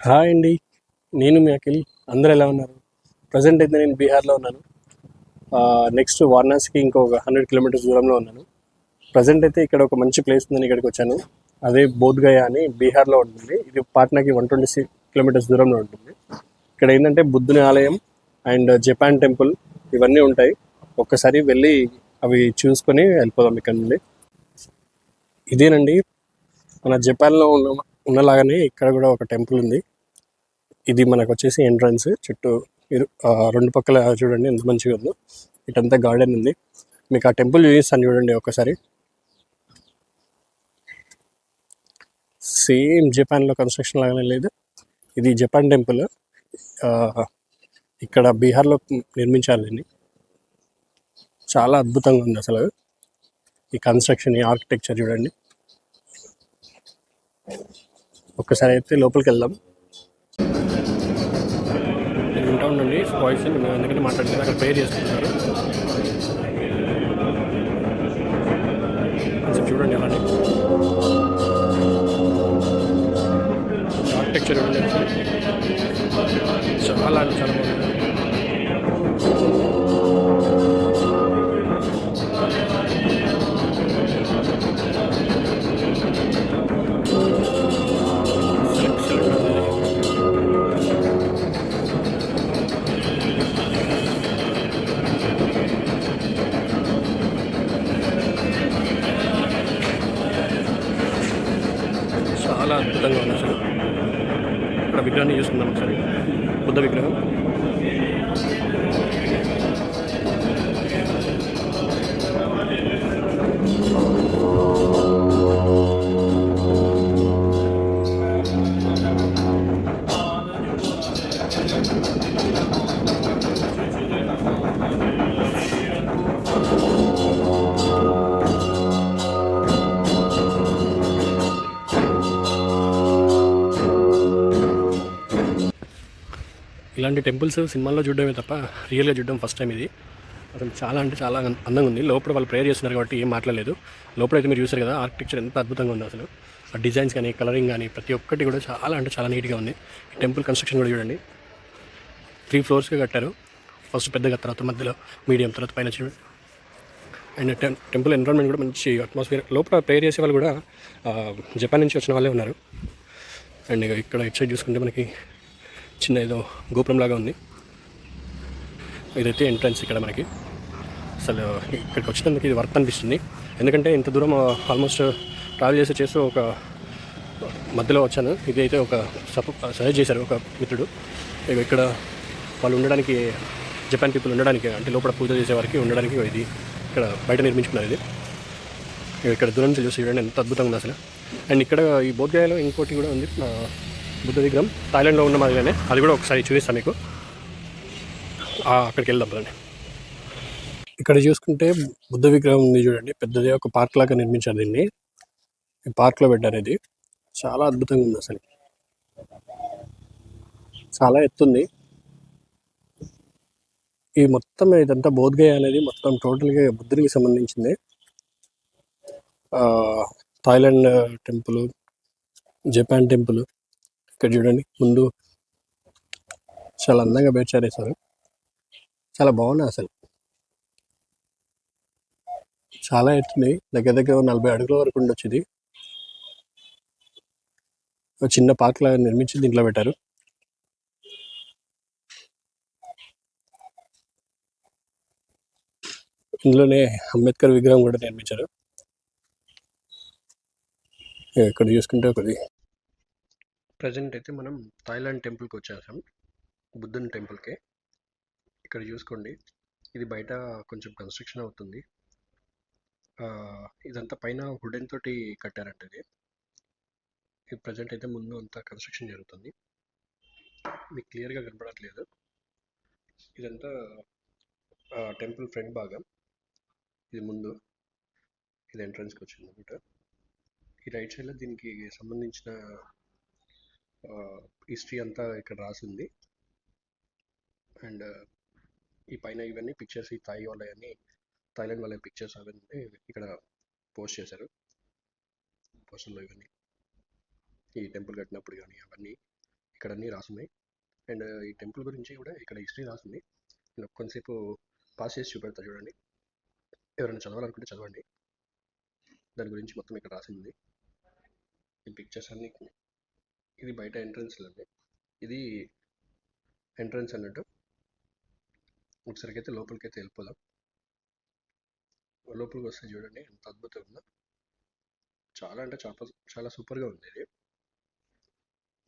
Hi అండి. నేను మీ అఖిల్. అందరూ ఎలా ఉన్నారు? ప్రజెంట్ అయితే నేను బీహార్లో ఉన్నాను. నెక్స్ట్ వారణాసికి ఇంకొక 100 కిలోమీటర్స్ దూరంలో ఉన్నాను. ప్రజెంట్ అయితే ఇక్కడ ఒక మంచి ప్లేస్ ఉందని ఇక్కడికి వచ్చాను. అదే బోధ్గయ అని బీహార్లో ఉంటుంది. ఇది పాట్నాకి 126 కిలోమీటర్స్ దూరంలో ఉంటుంది. ఇక్కడ ఏంటంటే బుద్ధుని ఆలయం అండ్ జపాన్ టెంపుల్ ఇవన్నీ ఉంటాయి. ఒక్కసారి వెళ్ళి అవి చూసుకొని వెళ్ళిపోదాం ఇక్కడ నుండి. ఇదేనండి మన జపాన్లో ఉన్నలాగానే ఇక్కడ కూడా ఒక టెంపుల్ ఉంది. ఇది మనకు వచ్చేసి ఎంట్రన్స్. చుట్టూ రెండు పక్కల చూడండి ఎంత మంచిగా ఉందో. ఇటంతా గార్డెన్ ఉంది. మీకు ఆ టెంపుల్ చూపిస్తాను చూడండి ఒకసారి. సేమ్ జపాన్లో కన్స్ట్రక్షన్ లాగానే లేదు. ఇది జపాన్ టెంపుల్. ఇక్కడ బీహార్లో నిర్మించారు దీన్ని. చాలా అద్భుతంగా ఉంది అసలు. ఈ కన్స్ట్రక్షన్, ఈ ఆర్కిటెక్చర్ చూడండి. ఒక్కసారి అయితే లోపలికి వెళ్దాం. నేను వింటా ఉండండి వాయిస్. ఎందుకంటే మాట్లాడుతున్నారు, అక్కడ ప్రేయర్ చేస్తున్నారు. అసలు చూడండి అలానే ఆర్కిటెక్చర్ చూడండి. చాలా అంటే చాలా బాగుంది. చాలా అద్భుతంగా ఉంది అసలు. ఇక్కడ విగ్రహాన్ని చూసుకుందాం ఒకసారి. బుద్ధ విగ్రహం. ఇలాంటి టెంపుల్స్ సినిమాల్లో చూడడమే తప్ప రియల్గా చూడడం ఫస్ట్ టైం ఇది. అసలు చాలా అంటే చాలా అందంగా ఉంది. లోపల వాళ్ళు ప్రేయర్ చేస్తున్నారు కాబట్టి ఏం మాట్లాడలేదు. లోపలైతే మీరు చూసారు కదా, ఆర్కిటెక్చర్ ఎంత అద్భుతంగా ఉంది అసలు. ఆ డిజైన్స్ కానీ, కలరింగ్ కానీ ప్రతి ఒక్కటి కూడా చాలా అంటే చాలా నీట్గా ఉంది. ఈ టెంపుల్ కన్స్ట్రక్షన్ కూడా చూడండి. 3 ఫ్లోర్స్గా కట్టారు. ఫస్ట్ పెద్దగా, తర్వాత మధ్యలో మీడియం, తర్వాత పైన చూడండి. అండ్ టెంపుల్ ఎన్విరాన్మెంట్ కూడా మంచి అట్మాస్ఫియర్. లోపల ప్రేయర్ చేసే వాళ్ళు కూడా జపాన్ నుంచి వచ్చిన వాళ్ళే ఉన్నారు. అండ్ ఇక్కడ ఇటు సైడ్ చూసుకుంటే మనకి చిన్న ఏదో గోపురం లాగా ఉంది. ఇదైతే ఎంట్రన్స్. ఇక్కడ మనకి అసలు ఇక్కడికి వచ్చినందుకు ఇది వర్త్ అనిపిస్తుంది. ఎందుకంటే ఇంత దూరం ఆల్మోస్ట్ ట్రావెల్ చేస్తూ ఒక మధ్యలో వచ్చాను. ఇది అయితే ఒక సజెస్ట్ చేశారు ఒక మిత్రుడు. ఇక్కడ వాళ్ళు ఉండడానికి, జపాన్ పీపుల్ ఉండడానికి, అంటే లోపల పూజ చేసేవారికి ఉండడానికి ఇది ఇక్కడ బయట నిర్మించుకున్నారు. ఇది ఇక్కడ దూరం నుంచి చూసి చూడండి ఎంత అద్భుతంగా ఉంది అసలు. అండ్ ఇక్కడ ఈ బోధ్గయలో ఇంకోటి కూడా ఉంది, బుద్ధ విగ్రహం. థాయిలాండ్లో ఉన్న మాదిరిగానే అది కూడా ఒకసారి చూపిస్తాను మీకు. అక్కడికి వెళ్దాం పదండి. ఇక్కడ చూసుకుంటే బుద్ధ విగ్రహం ఉంది చూడండి, పెద్దది. ఒక పార్క్ లాగా నిర్మించారు దీన్ని. ఈ పార్క్లో పెట్టారు. ఇది చాలా అద్భుతంగా ఉంది అసలు. చాలా ఎత్తుంది. ఈ మొత్తం ఇదంతా బోధ్గయ అనేది మొత్తం టోటల్గా బుద్ధునికి సంబంధించింది. Thailand temple, Japan temple. ఇక్కడ చూడండి ముందు చాలా అందంగా పేర్చారు సార్. చాలా బాగున్నాయి అసలు. చాలా ఎత్తుంది. దగ్గర దగ్గర 40 అడుగుల వరకు ఉండొచ్చు. ఇది ఒక చిన్న పార్క్ లాగా నిర్మించి దీంట్లో పెట్టారు. ఇందులోనే అంబేద్కర్ విగ్రహం కూడా నిర్మించారు. ఇక్కడ చూసుకుంటే ఒకటి. ప్రజెంట్ అయితే మనం థాయిలాండ్ టెంపుల్కి వచ్చేసాం, బుద్ధుని టెంపుల్కి. ఇక్కడ చూసుకోండి, ఇది బయట కొంచెం కన్స్ట్రక్షన్ అవుతుంది. ఇదంతా పైన వుడెన్ తోటి కట్టారంట. ఇది ప్రజెంట్ అయితే ముందు అంతా కన్స్ట్రక్షన్ జరుగుతుంది. మీకు క్లియర్గా కనపడట్లేదు. ఇదంతా టెంపుల్ ఫ్రంట్ భాగం. ఇది ముందు, ఇది ఎంట్రన్స్కి వచ్చింది అనమాట. ఈ రైట్ సైడ్లో దీనికి సంబంధించిన హిస్టరీ అంతా ఇక్కడ రాసింది. అండ్ ఈ పైన ఇవన్నీ పిక్చర్స్, ఈ థాయిలాండ్ వాళ్ళ పిక్చర్స్ అవన్నీ ఇక్కడ పోస్ట్ చేశారు. పోస్టర్లో ఇవన్నీ ఈ టెంపుల్ కట్టినప్పుడు కానీ అవన్నీ ఇక్కడ అన్నీ రాసున్నాయి. అండ్ ఈ టెంపుల్ గురించి కూడా ఇక్కడ హిస్టరీ రాసింది. నేను కొంతసేపు పాస్ చేసి చూపెడతా చూడండి. ఎవరైనా చదవాలనుకుంటే చదవండి. దాని గురించి మొత్తం ఇక్కడ రాసింది. ఈ పిక్చర్స్ అన్నీ ఇది బయట ఎంట్రన్స్లో అండి. ఇది ఎంట్రన్స్ అన్నట్టు. ఒకసారికి అయితే లోపలికైతే వెళ్ళిపోదాం. లోపలికి వస్తే చూడండి ఎంత అద్భుతంగా ఉందో. చాలా అంటే చాలా సూపర్గా ఉంది ఇది.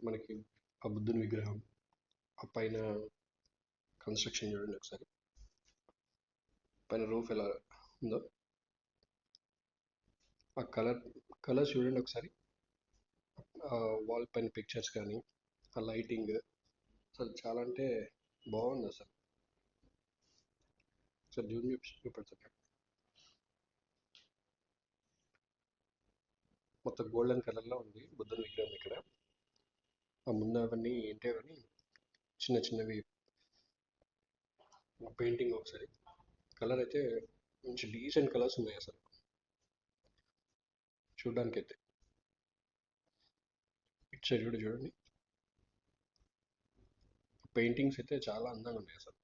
మనకి ఆ బుద్ధుని విగ్రహం, ఆ పైన కన్స్ట్రక్షన్ చూడండి ఒకసారి, పైన రూఫ్ ఎలా ఉందో, ఆ కలర్ చూడండి ఒకసారి, వాల్ పైన పిక్చర్స్ కానీ, ఆ లైటింగ్ అసలు చాలా అంటే బాగుంది అసలు. సార్ జూమ్ చూపెడుతున్నాడు. మొత్తం గోల్డెన్ కలర్లో ఉంది బుద్ధుని విగ్రహం ఇక్కడ. ఆ ముందు అవన్నీ ఏంటో కానీ చిన్న చిన్నవి పెయింటింగ్ ఒకసారి. కలర్ అయితే మంచి డీసెంట్ కలర్స్ ఉన్నాయి అసలు చూడడానికి అయితే. పిక్చర్ చూడండి, పెయింటింగ్స్ అయితే చాలా అందంగా ఉన్నాయి అసలు.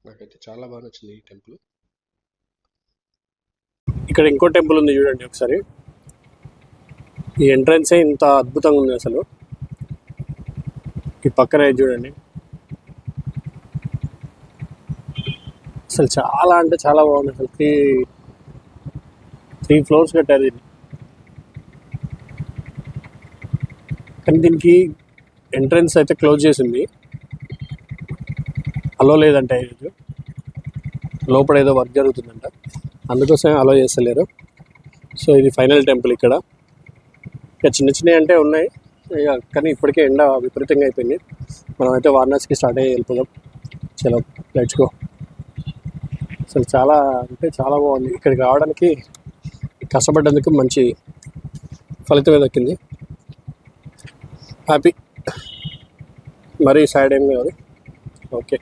నాకైతే చాలా బాగా నచ్చింది ఈ టెంపుల్. ఇక్కడ ఇంకో టెంపుల్ ఉంది చూడండి ఒకసారి. ఈ ఎంట్రన్సే ఇంత అద్భుతంగా ఉంది అసలు. ఈ పక్కన చూడండి, అసలు చాలా అంటే చాలా బాగుంది అసలు. త్రీ ఫ్లోర్స్ కట్టారు దీన్ని. కానీ దీనికి ఎంట్రన్స్ అయితే క్లోజ్ చేసింది, అలో లేదంట ఈరోజు. లోపల ఏదో వర్క్ జరుగుతుందంట, అందుకోసమే అలో చేస్తలేరు. సో ఇది ఫైనల్ టెంపుల్ ఇక్కడ. ఇక చిన్న చిన్నవి అంటే ఉన్నాయి ఇక, కానీ ఇప్పటికే ఎండ విపరీతంగా అయిపోయింది. మనం అయితే వారణాసికి స్టార్ట్ అయ్యి వెళ్ళిపోదాం. చలో లెట్స్ గో. అసలు చాలా అంటే చాలా బాగుంది. ఇక్కడికి రావడానికి కష్టపడ్డందుకు మంచి ఫలితమే దక్కింది. హ్యాపీ. మరీ సాడ్ ఏం కాదు. ఓకే.